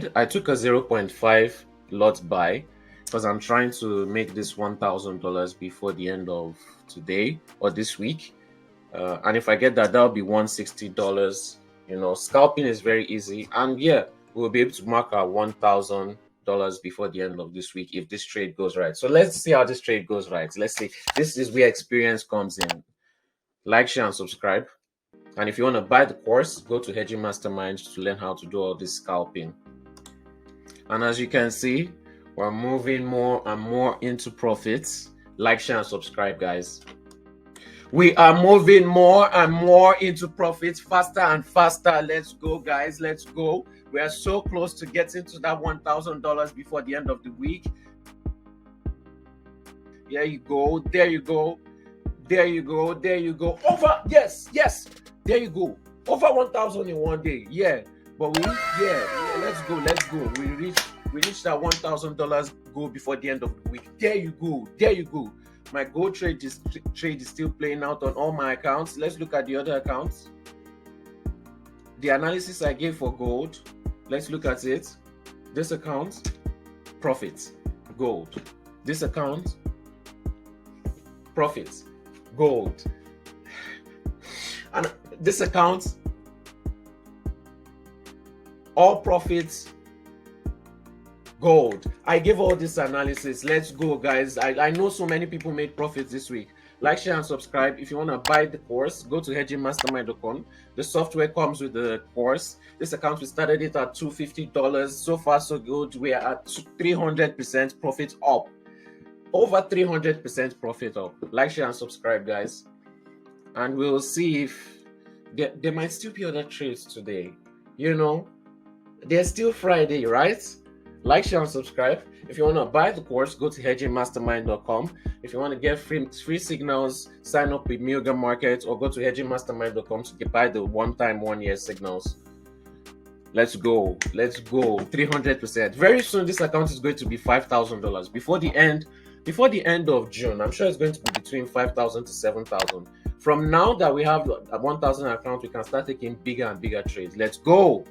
did. I took a 0.5 lot buy because I'm trying to make this $1,000 before the end of today or this week. And if I get that, that'll be $160. You know, scalping is very easy. And yeah, we'll be able to mark our $1,000 before the end of this week if this trade goes right. So let's see how this trade goes right. Let's see. This is where experience comes in. Like, share, and subscribe. And if you want to buy the course, go to Hedging Mastermind to learn how to do all this scalping. And as you can see, we're moving more and more into profits. Like, share, and subscribe, guys. We are moving more and more into profits, faster and faster. Let's go, guys. Let's go. We are so close to getting to that $1,000 before the end of the week. There you go. There you go. There you go. There you go. Over. Yes. Yes. There you go. Over 1,000 in one day. Yeah. But let's go. Let's go. We reached that $1,000 goal before the end of the week. There you go. There you go. My gold trade is still playing out on all my accounts. Let's look at the other accounts. The analysis I gave for gold. Let's look at it. This account, profit, gold. This account, profit, gold. And this account, all profits, gold. I gave all this analysis. Let's go, guys. I know so many people made profits this week. Like, share, and subscribe. If you want to buy the course, go to hedgingmastermind.com. The software comes with the course. This account, we started it at $250. So far, so good. We are at 300% profit up. Over 300% profit up. Like, share, and subscribe, guys. And we'll see if there might still be other trades today. You know, there's still Friday, right? Like, share, and subscribe. If you want to buy the course, go to hedgingmastermind.com. If you want to get free signals, sign up with Mega Market or go to hedgingmastermind.com to buy the one-time, one-year signals. Let's go. Let's go. 300%. Very soon, this account is going to be $5,000. Before the end of June, I'm sure it's going to be between 5,000 to 7,000. From now that we have a 1,000 account, we can start taking bigger and bigger trades. Let's go.